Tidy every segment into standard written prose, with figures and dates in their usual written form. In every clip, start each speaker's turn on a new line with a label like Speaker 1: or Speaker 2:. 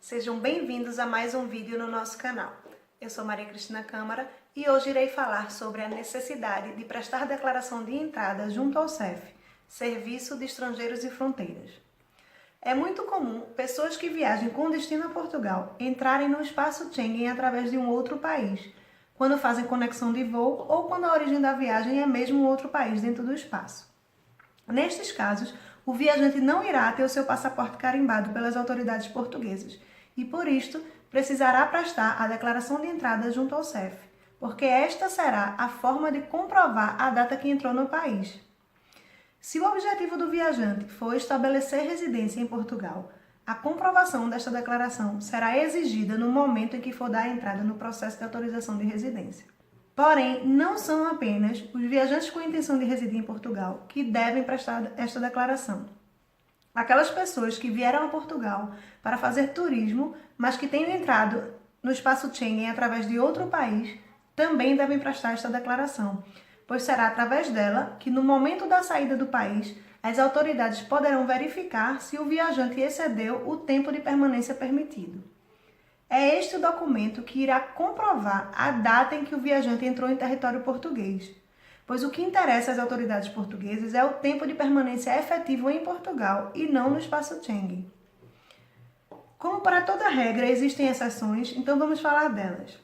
Speaker 1: Sejam bem-vindos a mais um vídeo no nosso canal. Eu sou Maria Cristina Câmara e hoje irei falar sobre a necessidade de prestar declaração de entrada junto ao CEF, Serviço de Estrangeiros e Fronteiras. É muito comum pessoas que viajem com destino a Portugal entrarem no espaço Schengen através de um outro país, quando fazem conexão de voo ou quando a origem da viagem é mesmo outro país dentro do espaço. Nestes casos, o viajante não irá ter o seu passaporte carimbado pelas autoridades portuguesas e, por isto, precisará prestar a declaração de entrada junto ao CEF, porque esta será a forma de comprovar a data que entrou no país. Se o objetivo do viajante for estabelecer residência em Portugal, a comprovação desta declaração será exigida no momento em que for dar entrada no processo de autorização de residência. Porém, não são apenas os viajantes com intenção de residir em Portugal que devem prestar esta declaração. Aquelas pessoas que vieram a Portugal para fazer turismo, mas que tenham entrado no espaço Schengen através de outro país, também devem prestar esta declaração, pois será através dela que, no momento da saída do país, as autoridades poderão verificar se o viajante excedeu o tempo de permanência permitido. É este o documento que irá comprovar a data em que o viajante entrou em território português, pois o que interessa às autoridades portuguesas é o tempo de permanência efetivo em Portugal e não no espaço Schengen. Como para toda regra existem exceções, então vamos falar delas.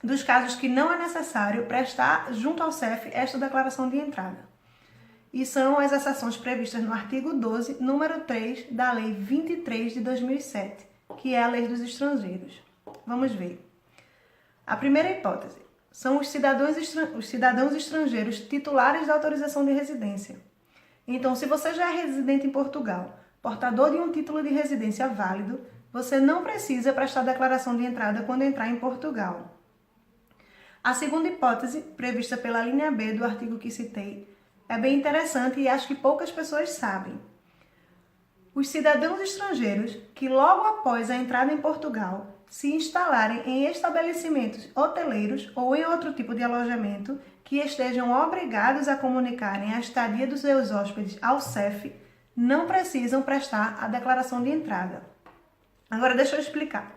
Speaker 1: Dos casos que não é necessário prestar junto ao CEF esta declaração de entrada. E são as exceções previstas no artigo 12, número 3 da Lei 23 de 2007, que é a Lei dos Estrangeiros. Vamos ver. A primeira hipótese são os cidadãos estrangeiros titulares da autorização de residência. Então, se você já é residente em Portugal, portador de um título de residência válido, você não precisa prestar declaração de entrada quando entrar em Portugal. A segunda hipótese, prevista pela linha B do artigo que citei, é bem interessante e acho que poucas pessoas sabem. Os cidadãos estrangeiros que logo após a entrada em Portugal se instalarem em estabelecimentos hoteleiros ou em outro tipo de alojamento que estejam obrigados a comunicarem a estadia dos seus hóspedes ao CEF, não precisam prestar a declaração de entrada. Agora deixa eu explicar.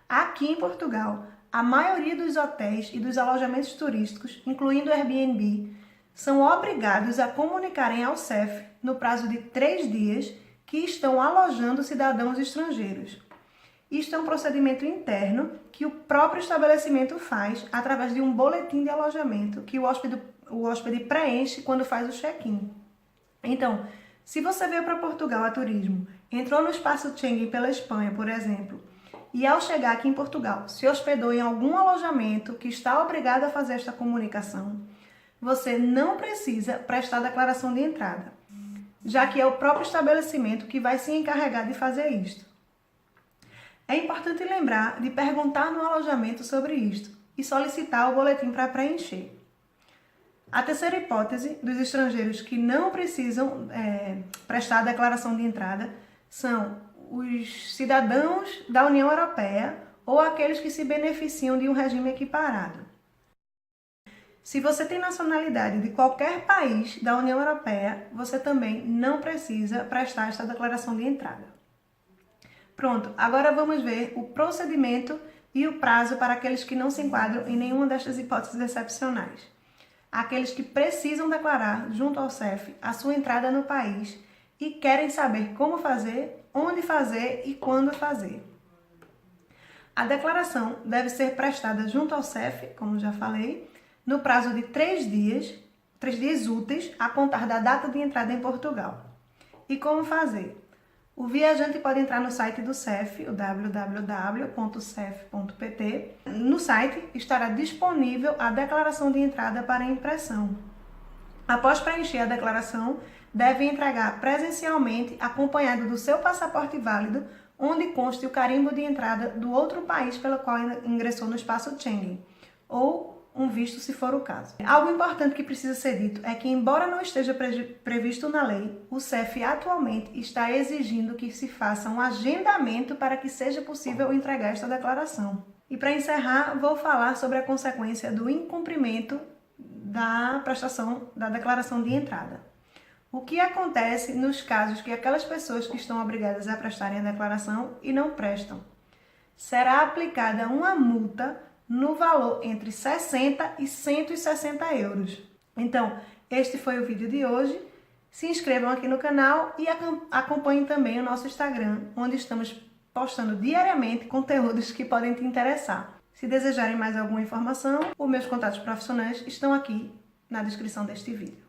Speaker 1: Aqui em Portugal, a maioria dos hotéis e dos alojamentos turísticos, incluindo o Airbnb, são obrigados a comunicarem ao CEF, no prazo de 3 dias, que estão alojando cidadãos estrangeiros. Isto é um procedimento interno que o próprio estabelecimento faz através de um boletim de alojamento que o hóspede preenche quando faz o check-in. Então, se você veio para Portugal a turismo, entrou no espaço Schengen pela Espanha, por exemplo, e ao chegar aqui em Portugal se hospedou em algum alojamento que está obrigado a fazer esta comunicação, você não precisa prestar declaração de entrada, já que é o próprio estabelecimento que vai se encarregar de fazer isto. É importante lembrar de perguntar no alojamento sobre isto e solicitar o boletim para preencher. A terceira hipótese dos estrangeiros que não precisam prestar a declaração de entrada são os cidadãos da União Europeia ou aqueles que se beneficiam de um regime equiparado. Se você tem nacionalidade de qualquer país da União Europeia, você também não precisa prestar esta declaração de entrada. Pronto, agora vamos ver o procedimento e o prazo para aqueles que não se enquadram em nenhuma destas hipóteses excepcionais. Aqueles que precisam declarar junto ao CEF a sua entrada no país e querem saber como fazer, onde fazer e quando fazer. A declaração deve ser prestada junto ao CEF, como já falei, no prazo de 3 dias úteis a contar da data de entrada em Portugal. E como fazer? O viajante pode entrar no site do CEF, o www.cef.pt. No site estará disponível a declaração de entrada para impressão. Após preencher a declaração, deve entregar presencialmente, acompanhado do seu passaporte válido, onde conste o carimbo de entrada do outro país pelo qual ingressou no espaço Schengen, ou um visto se for o caso. Algo importante que precisa ser dito é que, embora não esteja previsto na lei, o CEF atualmente está exigindo que se faça um agendamento para que seja possível entregar esta declaração. E para encerrar, vou falar sobre a consequência do incumprimento da prestação da declaração de entrada. O que acontece nos casos que aquelas pessoas que estão obrigadas a prestarem a declaração e não prestam? será aplicada uma multa no valor entre 60 e 160 euros. Então, este foi o vídeo de hoje. Se inscrevam aqui no canal e acompanhem também o nosso Instagram, onde estamos postando diariamente conteúdos que podem te interessar. Se desejarem mais alguma informação, os meus contatos profissionais estão aqui na descrição deste vídeo.